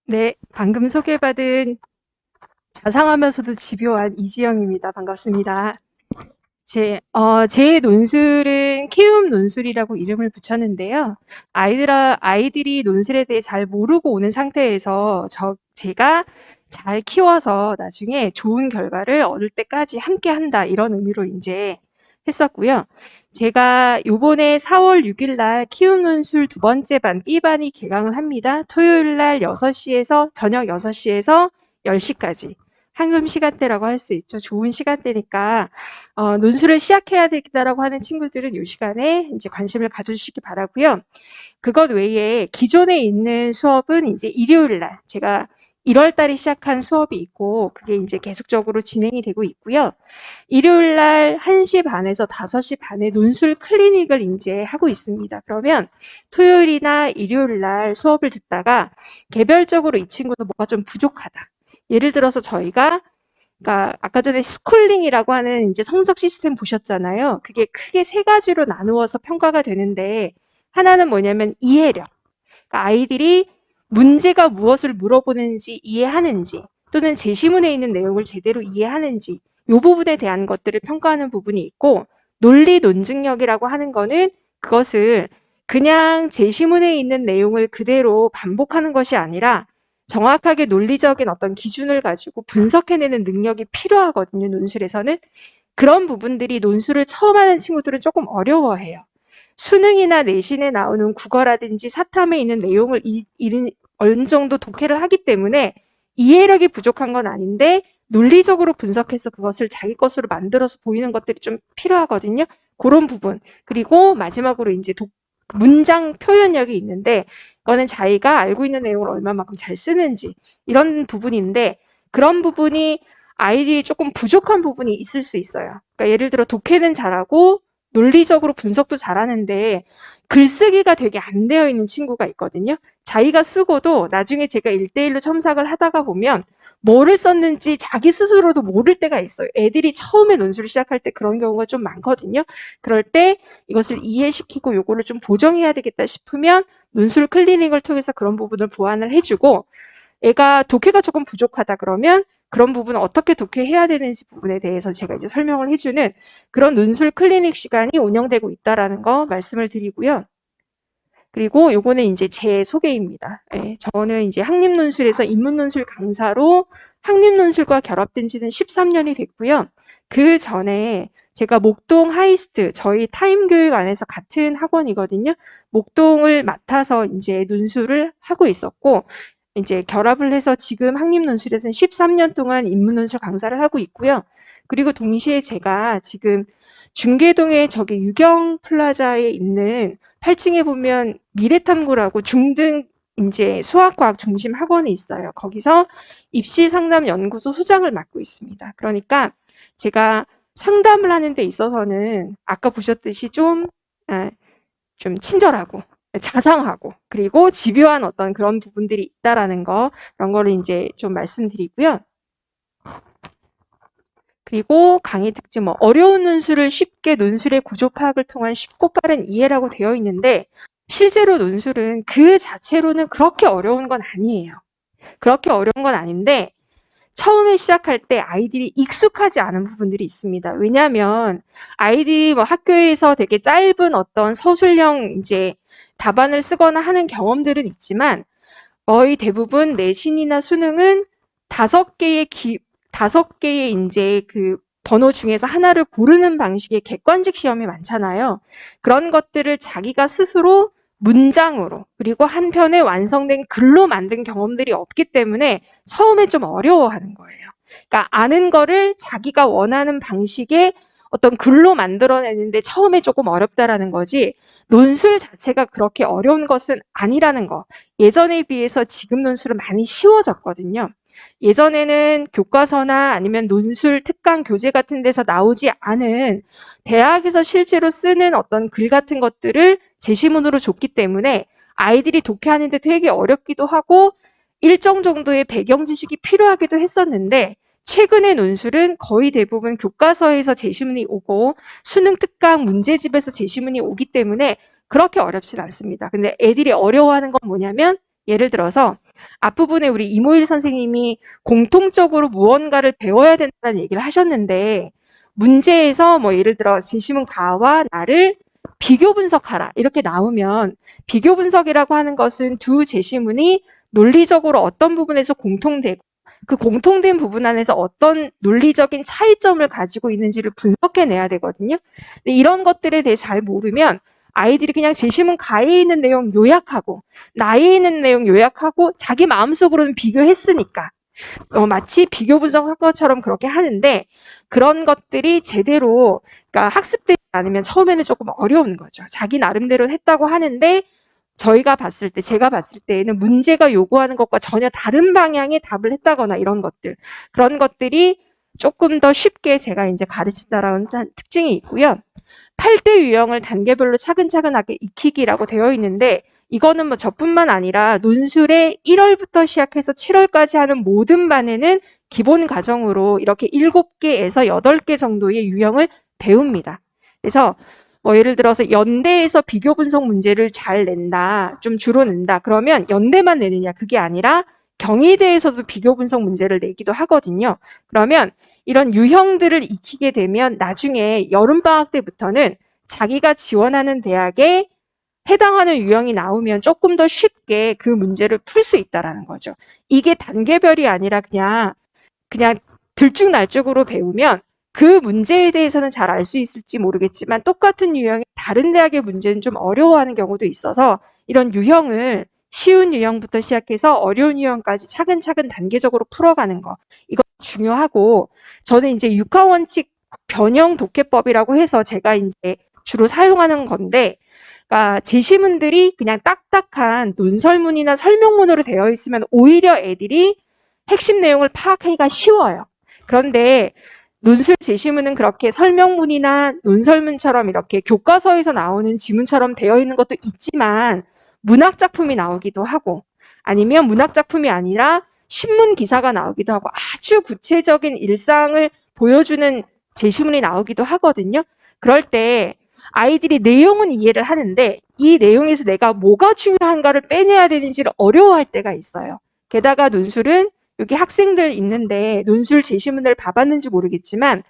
네, 방금 소개받은 자상하면서도 집요한 이지영입니다. 반갑습니다. 제 논술은 키움 논술이라고 이름을 붙였는데요. 아이들이 논술에 대해 잘 모르고 오는 상태에서 제가 잘 키워서 나중에 좋은 결과를 얻을 때까지 함께 한다. 이런 의미로 이제 했었고요. 제가 요번에 4월 6일 날 키움 논술 두 번째 반 B반이 개강을 합니다. 토요일 날 저녁 6시에서 10시까지. 황금 시간대라고 할 수 있죠. 좋은 시간대니까 논술을 시작해야 되겠다라고 하는 친구들은 이 시간에 이제 관심을 가져주시기 바라고요. 그것 외에 기존에 있는 수업은 이제 일요일 날 제가 1월 달에 시작한 수업이 있고 그게 이제 계속적으로 진행이 되고 있고요. 일요일 날 1시 반에서 5시 반에 논술 클리닉을 이제 하고 있습니다. 그러면 토요일이나 일요일 날 수업을 듣다가 개별적으로 이 친구도 뭐가 좀 부족하다. 예를 들어서 저희가 그러니까 아까 전에 스쿨링이라고 하는 이제 성적 시스템 보셨잖아요. 그게 크게 세 가지로 나누어서 평가가 되는데 하나는 뭐냐면 이해력. 그러니까 아이들이 문제가 무엇을 물어보는지 이해하는지 또는 제시문에 있는 내용을 제대로 이해하는지 이 부분에 대한 것들을 평가하는 부분이 있고 논리 논증력이라고 하는 거는 그것을 그냥 제시문에 있는 내용을 그대로 반복하는 것이 아니라 정확하게 논리적인 어떤 기준을 가지고 분석해내는 능력이 필요하거든요. 논술에서는. 그런 부분들이 논술을 처음 하는 친구들은 조금 어려워해요. 수능이나 내신에 나오는 국어라든지 사탐에 있는 내용을 어느 정도 독해를 하기 때문에 이해력이 부족한 건 아닌데 논리적으로 분석해서 그것을 자기 것으로 만들어서 보이는 것들이 좀 필요하거든요. 그런 부분. 그리고 마지막으로 이제 문장 표현력이 있는데 그거는 자기가 알고 있는 내용을 얼마만큼 잘 쓰는지 이런 부분인데 그런 부분이 아이들이 조금 부족한 부분이 있을 수 있어요. 그러니까 예를 들어 독해는 잘하고 논리적으로 분석도 잘하는데 글쓰기가 되게 안 되어 있는 친구가 있거든요. 자기가 쓰고도 나중에 제가 1대1로 첨삭을 하다가 보면 뭐를 썼는지 자기 스스로도 모를 때가 있어요. 애들이 처음에 논술을 시작할 때 그런 경우가 좀 많거든요. 그럴 때 이것을 이해시키고 요거를 좀 보정해야 되겠다 싶으면 논술 클리닉을 통해서 그런 부분을 보완을 해주고 애가 독해가 조금 부족하다 그러면 그런 부분을 어떻게 독해해야 되는지 부분에 대해서 제가 이제 설명을 해주는 그런 논술 클리닉 시간이 운영되고 있다라는 거 말씀을 드리고요. 그리고 요거는 이제 제 소개입니다. 예, 저는 이제 학립논술에서 인문논술 강사로 학립논술과 결합된 지는 13년이 됐고요. 그 전에 제가 목동 하이스트, 저희 타임교육 안에서 같은 학원이거든요. 목동을 맡아서 이제 논술을 하고 있었고, 이제 결합을 해서 지금 학립논술에서는 13년 동안 인문논술 강사를 하고 있고요. 그리고 동시에 제가 지금 중계동에 저기 유경 플라자에 있는 8층에 보면 미래탐구라고 중등 이제 수학과학 중심 학원이 있어요. 거기서 입시 상담 연구소 소장을 맡고 있습니다. 그러니까 제가 상담을 하는 데 있어서는 아까 보셨듯이 좀 친절하고 자상하고 그리고 집요한 어떤 그런 부분들이 있다라는 거 그런 거를 이제 좀 말씀드리고요. 그리고 강의 특징 어려운 논술을 쉽게 논술의 구조 파악을 통한 쉽고 빠른 이해라고 되어 있는데 실제로 논술은 그 자체로는 그렇게 어려운 건 아니에요. 그렇게 어려운 건 아닌데 처음에 시작할 때 아이들이 익숙하지 않은 부분들이 있습니다. 왜냐하면 아이들이 학교에서 되게 짧은 어떤 서술형 이제 답안을 쓰거나 하는 경험들은 있지만 거의 대부분 내신이나 수능은 5개의 이제 그 번호 중에서 하나를 고르는 방식의 객관식 시험이 많잖아요. 그런 것들을 자기가 스스로 문장으로 그리고 한편에 완성된 글로 만든 경험들이 없기 때문에 처음에 좀 어려워하는 거예요. 그러니까 아는 거를 자기가 원하는 방식의 어떤 글로 만들어내는데 처음에 조금 어렵다라는 거지 논술 자체가 그렇게 어려운 것은 아니라는 거. 예전에 비해서 지금 논술은 많이 쉬워졌거든요. 예전에는 교과서나 아니면 논술 특강 교재 같은 데서 나오지 않은 대학에서 실제로 쓰는 어떤 글 같은 것들을 제시문으로 줬기 때문에 아이들이 독해하는데 되게 어렵기도 하고 일정 정도의 배경 지식이 필요하기도 했었는데 최근의 논술은 거의 대부분 교과서에서 제시문이 오고 수능 특강 문제집에서 제시문이 오기 때문에 그렇게 어렵진 않습니다. 근데 애들이 어려워하는 건 뭐냐면 예를 들어서 앞부분에 우리 이모일 선생님이 공통적으로 무언가를 배워야 된다는 얘기를 하셨는데, 문제에서 뭐 예를 들어 제시문 가와 나를 비교 분석하라 이렇게 나오면, 비교 분석이라고 하는 것은 두 제시문이 논리적으로 어떤 부분에서 공통되고 그 공통된 부분 안에서 어떤 논리적인 차이점을 가지고 있는지를 분석해내야 되거든요. 근데 이런 것들에 대해 잘 모르면 아이들이 그냥 제시문 가에 있는 내용 요약하고 나에 있는 내용 요약하고 자기 마음속으로는 비교했으니까 마치 비교 분석한 것처럼 그렇게 하는데, 그런 것들이 제대로 그러니까 학습되지 않으면 처음에는 조금 어려운 거죠. 자기 나름대로 했다고 하는데 제가 봤을 때에는 문제가 요구하는 것과 전혀 다른 방향의 답을 했다거나 이런 것들, 그런 것들이 조금 더 쉽게 제가 이제 가르친다라는 특징이 있고요. 8대 유형을 단계별로 차근차근하게 익히기라고 되어 있는데, 이거는 뭐 저뿐만 아니라 논술의 1월부터 시작해서 7월까지 하는 모든 반에는 기본 과정으로 이렇게 7개에서 8개 정도의 유형을 배웁니다. 그래서 뭐 예를 들어서 연대에서 비교 분석 문제를 잘 낸다, 좀 주로 낸다, 그러면 연대만 내느냐, 그게 아니라 경희대에서도 비교 분석 문제를 내기도 하거든요. 그러면 이런 유형들을 익히게 되면 나중에 여름방학 때부터는 자기가 지원하는 대학에 해당하는 유형이 나오면 조금 더 쉽게 그 문제를 풀 수 있다라는 거죠. 이게 단계별이 아니라 그냥 들쭉날쭉으로 배우면 그 문제에 대해서는 잘 알 수 있을지 모르겠지만 똑같은 유형의 다른 대학의 문제는 좀 어려워하는 경우도 있어서, 이런 유형을 쉬운 유형부터 시작해서 어려운 유형까지 차근차근 단계적으로 풀어가는 거, 이거 중요하고, 저는 이제 육하원칙 변형 독해법이라고 해서 제가 이제 주로 사용하는 건데, 그러니까 제시문들이 그냥 딱딱한 논설문이나 설명문으로 되어 있으면 오히려 애들이 핵심 내용을 파악하기가 쉬워요. 그런데 논술 제시문은 그렇게 설명문이나 논설문처럼 이렇게 교과서에서 나오는 지문처럼 되어 있는 것도 있지만, 문학작품이 나오기도 하고 아니면 문학작품이 아니라 신문 기사가 나오기도 하고 아주 구체적인 일상을 보여주는 제시문이 나오기도 하거든요. 그럴 때 아이들이 내용은 이해를 하는데 이 내용에서 내가 뭐가 중요한가를 빼내야 되는지를 어려워할 때가 있어요. 게다가 논술은 여기 학생들 있는데 논술 제시문을 봐봤는지 모르겠지만,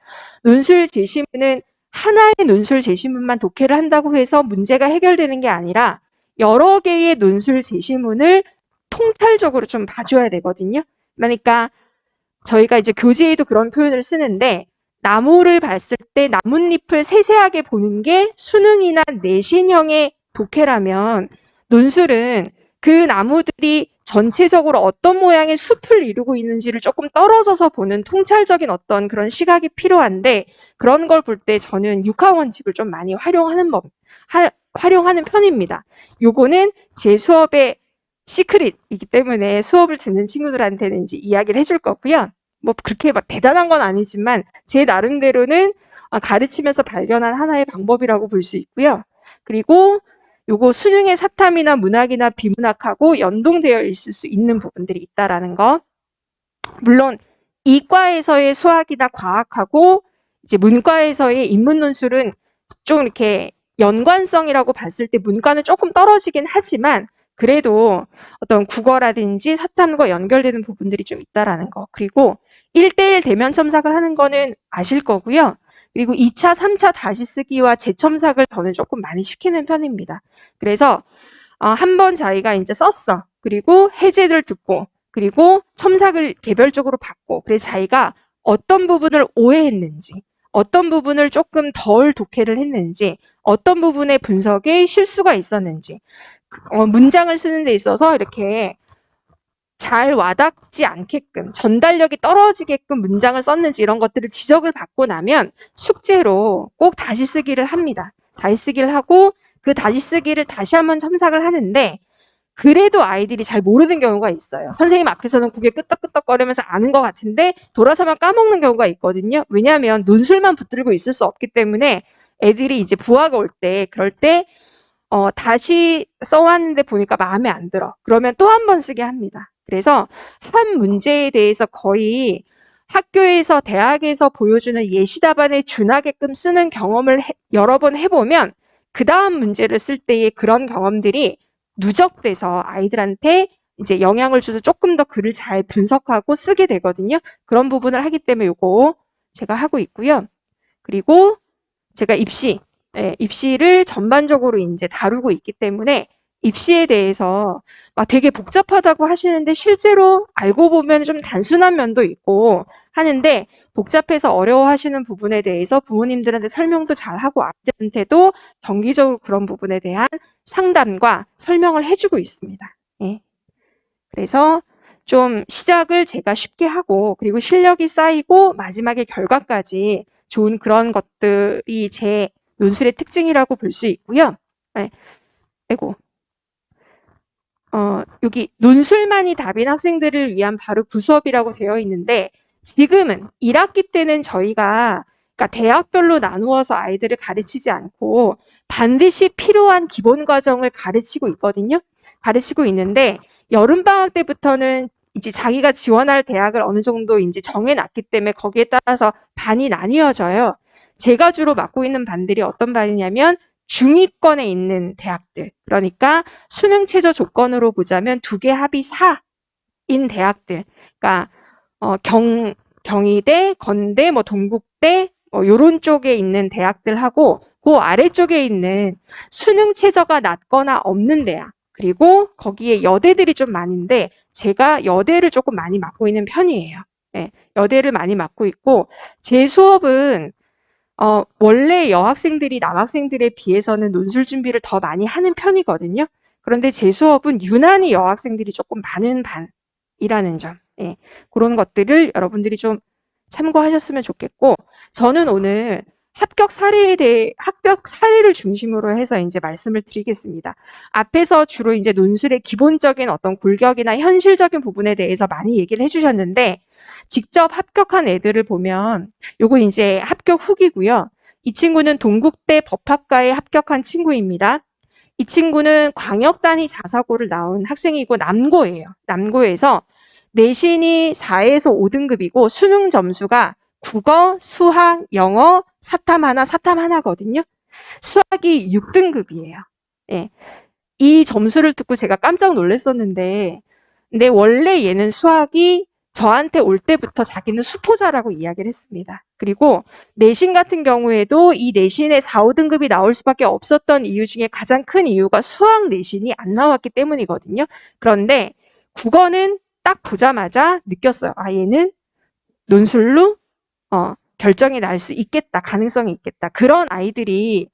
논술 제시문은 하나의 논술 제시문만 독해를 한다고 해서 문제가 해결되는 게 아니라 여러 개의 논술 제시문을 통찰적으로 좀 봐줘야 되거든요. 그러니까 저희가 이제 교재에도 그런 표현을 쓰는데, 나무를 봤을 때 나뭇잎을 세세하게 보는 게 수능이나 내신형의 독해라면, 논술은 그 나무들이 전체적으로 어떤 모양의 숲을 이루고 있는지를 조금 떨어져서 보는 통찰적인 어떤 그런 시각이 필요한데, 그런 걸 볼 때 저는 육하원칙을 좀 많이 활용하는 편입니다. 요거는 제 수업의 시크릿이기 때문에 수업을 듣는 친구들한테는 이제 이야기를 해줄 거고요. 뭐 그렇게 막 대단한 건 아니지만 제 나름대로는 가르치면서 발견한 하나의 방법이라고 볼 수 있고요. 그리고 요거 수능의 사탐이나 문학이나 비문학하고 연동되어 있을 수 있는 부분들이 있다라는 거. 물론 이과에서의 수학이나 과학하고 이제 문과에서의 인문 논술은 좀 이렇게 연관성이라고 봤을 때 문과는 조금 떨어지긴 하지만, 그래도 어떤 국어라든지 사탐과 연결되는 부분들이 좀 있다라는 거. 그리고 1대1 대면 첨삭을 하는 거는 아실 거고요. 그리고 2차, 3차 다시 쓰기와 재첨삭을 저는 조금 많이 시키는 편입니다. 그래서 한번 자기가 이제 썼어. 그리고 해제를 듣고 그리고 첨삭을 개별적으로 받고, 그래서 자기가 어떤 부분을 오해했는지, 어떤 부분을 조금 덜 독해를 했는지, 어떤 부분의 분석에 실수가 있었는지, 문장을 쓰는 데 있어서 이렇게 잘 와닿지 않게끔, 전달력이 떨어지게끔 문장을 썼는지 이런 것들을 지적을 받고 나면 숙제로 꼭 다시 쓰기를 합니다. 다시 쓰기를 하고 그 다시 쓰기를 다시 한번 첨삭을 하는데, 그래도 아이들이 잘 모르는 경우가 있어요. 선생님 앞에서는 고개 끄덕끄덕거리면서 아는 것 같은데 돌아서면 까먹는 경우가 있거든요. 왜냐하면 논술만 붙들고 있을 수 없기 때문에 애들이 이제 부하가 올 때, 그럴 때 다시 써왔는데 보니까 마음에 안 들어. 그러면 또 한 번 쓰게 합니다. 그래서 한 문제에 대해서 거의 학교에서 대학에서 보여주는 예시 답안에 준하게끔 쓰는 경험을 여러 번 해보면 그 다음 문제를 쓸 때의 그런 경험들이 누적돼서 아이들한테 이제 영향을 줘서 조금 더 글을 잘 분석하고 쓰게 되거든요. 그런 부분을 하기 때문에 요거 제가 하고 있고요. 그리고 제가 입시를 전반적으로 이제 다루고 있기 때문에 입시에 대해서 막 되게 복잡하다고 하시는데 실제로 알고 보면 좀 단순한 면도 있고 하는데 복잡해서 어려워하시는 부분에 대해서 부모님들한테 설명도 잘하고 아이들한테도 정기적으로 그런 부분에 대한 상담과 설명을 해주고 있습니다. 예. 그래서 좀 시작을 제가 쉽게 하고 그리고 실력이 쌓이고 마지막에 결과까지 좋은 그런 것들이 제 논술의 특징이라고 볼 수 있고요. 네. 아이고. 여기 논술만이 답인 학생들을 위한 바로 그 수업이라고 되어 있는데 지금은 1학기 때는 저희가 그러니까 대학별로 나누어서 아이들을 가르치지 않고 반드시 필요한 기본 과정을 가르치고 있거든요. 가르치고 있는데 여름방학 때부터는 이제 자기가 지원할 대학을 어느 정도 이제 정해놨기 때문에 거기에 따라서 반이 나뉘어져요. 제가 주로 맡고 있는 반들이 어떤 반이냐면 중위권에 있는 대학들, 그러니까 수능 최저 조건으로 보자면 2개 합이 4인 대학들, 그러니까 경희대, 건대, 뭐 동국대, 뭐 요런 쪽에 있는 대학들하고 그 아래쪽에 있는 수능 최저가 낮거나 없는 대학, 그리고 거기에 여대들이 좀 많은데 제가 여대를 조금 많이 맡고 있는 편이에요. 네, 여대를 많이 맡고 있고 제 수업은 원래 여학생들이 남학생들에 비해서는 논술 준비를 더 많이 하는 편이거든요. 그런데 제 수업은 유난히 여학생들이 조금 많은 반이라는 점. 예, 그런 것들을 여러분들이 좀 참고하셨으면 좋겠고, 저는 오늘 합격 사례를 중심으로 해서 이제 말씀을 드리겠습니다. 앞에서 주로 이제 논술의 기본적인 어떤 골격이나 현실적인 부분에 대해서 많이 얘기를 해주셨는데, 직접 합격한 애들을 보면 요거 이제 합격 후기고요. 이 친구는 동국대 법학과에 합격한 친구입니다. 이 친구는 광역단위 자사고를 나온 학생이고 남고예요. 남고에서 내신이 4에서 5등급이고 수능 점수가 국어, 수학, 영어, 사탐 하나거든요. 수학이 6등급이에요. 예. 이 점수를 듣고 제가 깜짝 놀랐었는데 근데 원래 얘는 수학이 저한테 올 때부터 자기는 수포자라고 이야기를 했습니다. 그리고 내신 같은 경우에도 이 내신에 4, 5등급이 나올 수밖에 없었던 이유 중에 가장 큰 이유가 수학 내신이 안 나왔기 때문이거든요. 그런데 국어는 딱 보자마자 느꼈어요. 아, 얘는 논술로 결정이 날 수 있겠다. 가능성이 있겠다. 그런 아이들이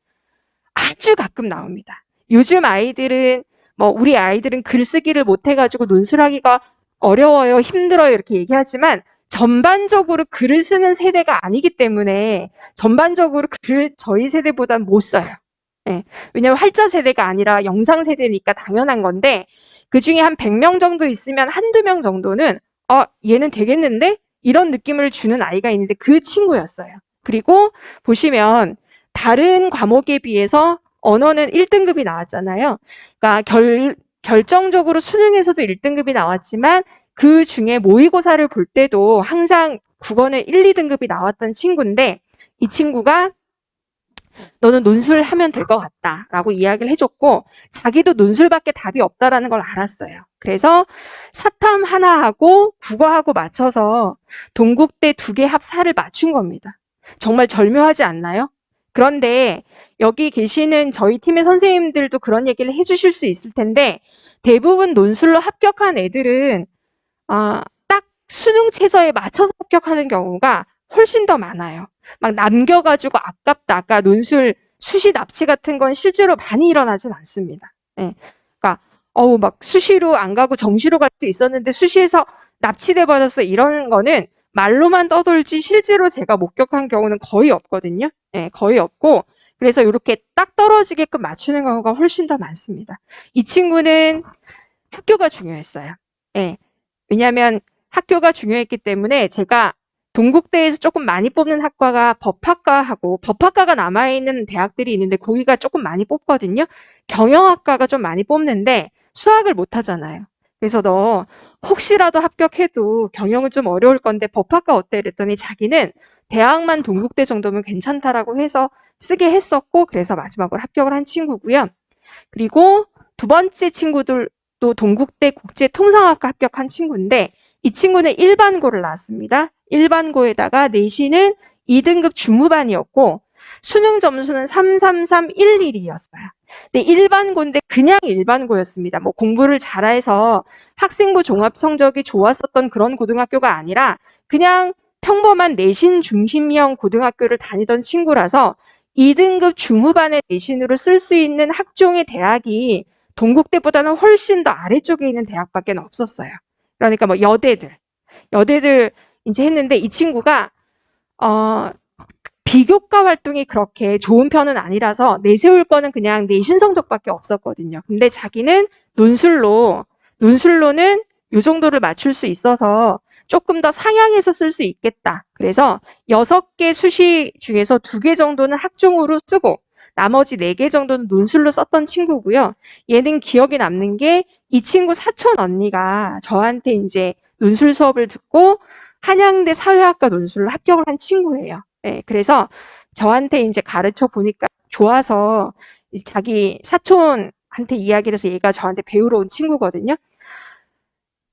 아주 가끔 나옵니다. 요즘 아이들은 우리 아이들은 글쓰기를 못해가지고 논술하기가 어려워요, 힘들어요 이렇게 얘기하지만 전반적으로 글을 쓰는 세대가 아니기 때문에 전반적으로 글을 저희 세대보다는 못 써요. 예. 왜냐하면 활자 세대가 아니라 영상 세대니까 당연한 건데 그중에 한 100명 정도 있으면 한두 명 정도는 얘는 되겠는데? 이런 느낌을 주는 아이가 있는데 그 친구였어요. 그리고 보시면 다른 과목에 비해서 언어는 1등급이 나왔잖아요. 그러니까 결정적으로 수능에서도 1등급이 나왔지만 그 중에 모의고사를 볼 때도 항상 국어는 1, 2등급이 나왔던 친구인데 이 친구가 너는 논술하면 될 것 같다 라고 이야기를 해줬고 자기도 논술밖에 답이 없다라는 걸 알았어요. 그래서 사탐 하나하고 국어하고 맞춰서 동국대 2개 합 4를 맞춘 겁니다. 정말 절묘하지 않나요? 그런데 여기 계시는 저희 팀의 선생님들도 그런 얘기를 해주실 수 있을 텐데 대부분 논술로 합격한 애들은 딱 수능 최저에 맞춰서 합격하는 경우가 훨씬 더 많아요. 막 남겨가지고 아깝다. 아까 논술 수시 납치 같은 건 실제로 많이 일어나진 않습니다. 예. 그러니까 막 수시로 안 가고 정시로 갈 수 있었는데 수시에서 납치돼 버렸어. 이런 거는 말로만 떠돌지 실제로 제가 목격한 경우는 거의 없거든요. 예, 거의 없고 그래서 이렇게 딱 떨어지게끔 맞추는 경우가 훨씬 더 많습니다. 이 친구는 학교가 중요했어요. 예. 왜냐하면 학교가 중요했기 때문에 제가 동국대에서 조금 많이 뽑는 학과가 법학과가 남아있는 대학들이 있는데 거기가 조금 많이 뽑거든요. 경영학과가 좀 많이 뽑는데 수학을 못하잖아요. 그래서 너 혹시라도 합격해도 경영은 좀 어려울 건데 법학과 어때? 이랬더니 자기는 대학만 동국대 정도면 괜찮다라고 해서 쓰게 했었고 그래서 마지막으로 합격을 한 친구고요. 그리고 두 번째 친구들 또 동국대 국제통상학과 합격한 친구인데 이 친구는 일반고를 나왔습니다. 일반고에다가 내신은 2등급 중후반이었고 수능 점수는 33311이었어요. 근데 일반고인데 그냥 일반고였습니다. 뭐 공부를 잘해서 학생부 종합 성적이 좋았었던 그런 고등학교가 아니라 그냥 평범한 내신 중심형 고등학교를 다니던 친구라서 2등급 중후반의 내신으로 쓸 수 있는 학종의 대학이 동국대보다는 훨씬 더 아래쪽에 있는 대학밖에 없었어요. 그러니까 뭐 여대들 이제 했는데 이 친구가 비교과 활동이 그렇게 좋은 편은 아니라서 내세울 거는 그냥 내신 성적밖에 없었거든요. 근데 자기는 논술로는 이 정도를 맞출 수 있어서 조금 더 상향해서 쓸 수 있겠다. 그래서 6개 수시 중에서 2개 정도는 학종으로 쓰고 나머지 4개 정도는 논술로 썼던 친구고요. 얘는 기억에 남는 게 이 친구 사촌 언니가 저한테 이제 논술 수업을 듣고 한양대 사회학과 논술로 합격을 한 친구예요. 네, 그래서 저한테 이제 가르쳐 보니까 좋아서 자기 사촌한테 이야기를 해서 얘가 저한테 배우러 온 친구거든요.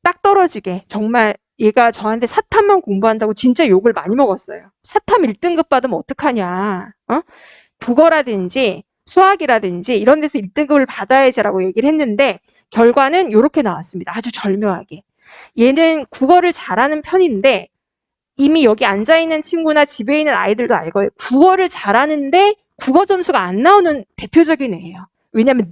딱 떨어지게 정말 얘가 저한테 사탐만 공부한다고 진짜 욕을 많이 먹었어요. 사탐 1등급 받으면 어떡하냐. 국어라든지 수학이라든지 이런 데서 1등급을 받아야지라고 얘기를 했는데 결과는 이렇게 나왔습니다. 아주 절묘하게. 얘는 국어를 잘하는 편인데 이미 여기 앉아있는 친구나 집에 있는 아이들도 알고요. 국어를 잘하는데 국어 점수가 안 나오는 대표적인 애예요. 왜냐하면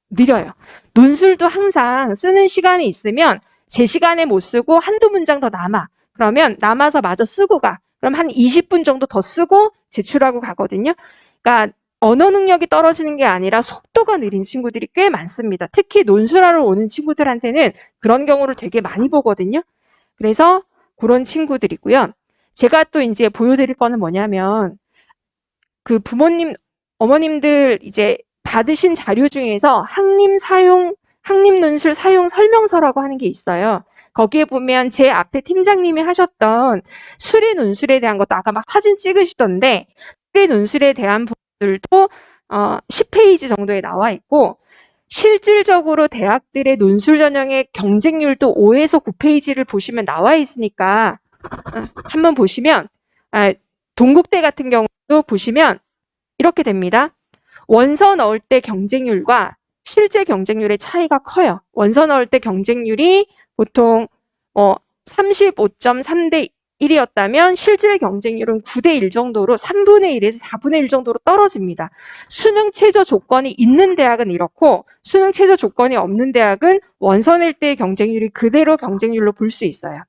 느려요. 논술도 항상 쓰는 시간이 있으면 제 시간에 못 쓰고 한두 문장 더 남아. 그러면 남아서 마저 쓰고 가. 그럼 한 20분 정도 더 쓰고 제출하고 가거든요. 그러니까 언어 능력이 떨어지는 게 아니라 속도가 느린 친구들이 꽤 많습니다. 특히 논술하러 오는 친구들한테는 그런 경우를 되게 많이 보거든요. 그래서 그런 친구들이고요. 제가 또 이제 보여드릴 거는 뭐냐면 그 부모님, 어머님들 이제 받으신 자료 중에서 학림 논술 사용 설명서라고 하는 게 있어요. 거기에 보면 제 앞에 팀장님이 하셨던 수리 논술에 대한 것도 아까 막 사진 찍으시던데 수리 논술에 대한 부분들도 10페이지 정도에 나와 있고 실질적으로 대학들의 논술 전형의 경쟁률도 5에서 9페이지를 보시면 나와 있으니까 한번 보시면 동국대 같은 경우도 보시면 이렇게 됩니다. 원서 넣을 때 경쟁률과 실제 경쟁률의 차이가 커요. 원서 넣을 때 경쟁률이 보통 35.3대 1이었다면 실질 경쟁률은 9대 1 정도로 3분의 1에서 4분의 1 정도로 떨어집니다. 수능 최저 조건이 있는 대학은 이렇고 수능 최저 조건이 없는 대학은 원서 낼 때의 경쟁률이 그대로 경쟁률로 볼 수 있어요.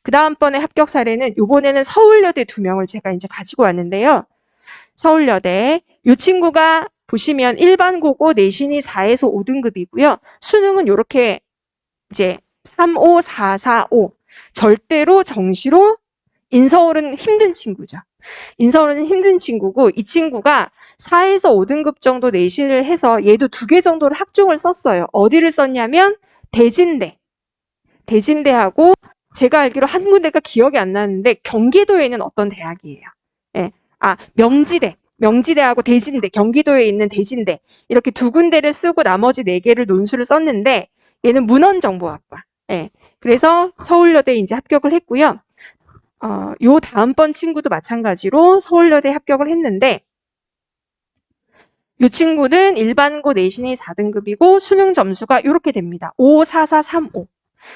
그 다음번에 합격 사례는 이번에는 서울여대 2명을 제가 이제 가지고 왔는데요. 서울여대 이 친구가 보시면 일반고고 내신이 4에서 5등급이고요. 수능은 이렇게 이제 3, 5, 4, 4, 5 절대로 정시로 인서울은 힘든 친구죠. 인서울은 힘든 친구고 이 친구가 4에서 5등급 정도 내신을 해서 얘도 2개 정도를 학종을 썼어요. 어디를 썼냐면 대진대하고 제가 알기로 한 군데가 기억이 안 나는데 경기도에 있는 어떤 대학이에요. 예. 명지대하고 대진대, 경기도에 있는 대진대 이렇게 2군데를 쓰고 나머지 4개를 논술을 썼는데 얘는 문헌정보학과. 예. 그래서 서울여대에 이제 합격을 했고요. 요 다음번 친구도 마찬가지로 서울여대에 합격을 했는데 이 친구는 일반고 내신이 4등급이고 수능 점수가 이렇게 됩니다. 5, 4, 4, 3, 5.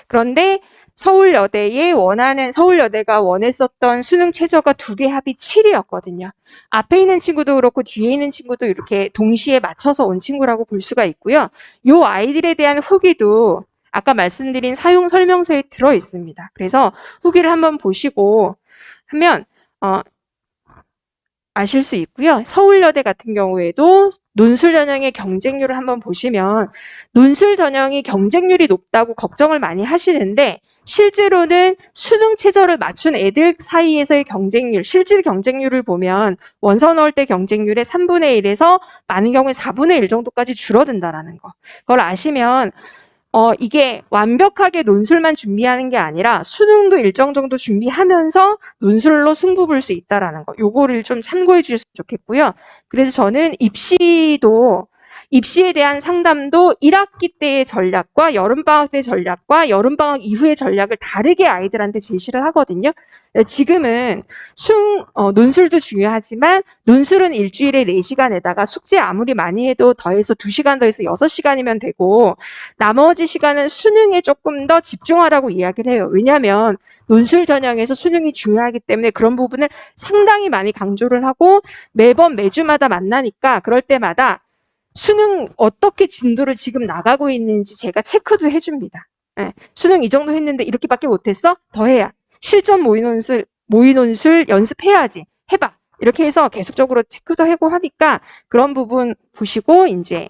그런데 서울여대가 원했었던 수능 최저가 2개 합이 7이었거든요. 앞에 있는 친구도 그렇고 뒤에 있는 친구도 이렇게 동시에 맞춰서 온 친구라고 볼 수가 있고요. 이 아이들에 대한 후기도 아까 말씀드린 사용 설명서에 들어 있습니다. 그래서 후기를 한번 보시고 하면 아실 수 있고요. 서울여대 같은 경우에도 논술 전형의 경쟁률을 한번 보시면 논술 전형이 경쟁률이 높다고 걱정을 많이 하시는데 실제로는 수능 최저를 맞춘 애들 사이에서의 경쟁률, 실질 경쟁률을 보면 원서 넣을 때 경쟁률의 3분의 1에서 많은 경우에 4분의 1 정도까지 줄어든다라는 거. 그걸 아시면 이게 완벽하게 논술만 준비하는 게 아니라 수능도 일정 정도 준비하면서 논술로 승부 볼 수 있다라는 거. 요거를 좀 참고해 주셨으면 좋겠고요. 그래서 저는 입시도 입시에 대한 상담도 1학기 때의 전략과 여름방학 때 전략과 여름방학 이후의 전략을 다르게 아이들한테 제시를 하거든요. 지금은 논술도 중요하지만 논술은 일주일에 4시간에다가 숙제 아무리 많이 해도 더해서 2시간 더해서 6시간이면 되고 나머지 시간은 수능에 조금 더 집중하라고 이야기를 해요. 왜냐하면 논술 전형에서 수능이 중요하기 때문에 그런 부분을 상당히 많이 강조를 하고 매주마다 만나니까 그럴 때마다 수능 어떻게 진도를 지금 나가고 있는지 제가 체크도 해줍니다. 예, 수능 이 정도 했는데 이렇게밖에 못했어? 더 해야. 실전 모의논술 연습해야지. 해봐. 이렇게 해서 계속적으로 체크도 하고 하니까 그런 부분 보시고 이제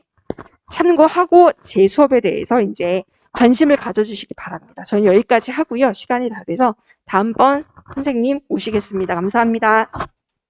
참고하고 제 수업에 대해서 이제 관심을 가져주시기 바랍니다. 저는 여기까지 하고요. 시간이 다 돼서 다음번 선생님 오시겠습니다. 감사합니다.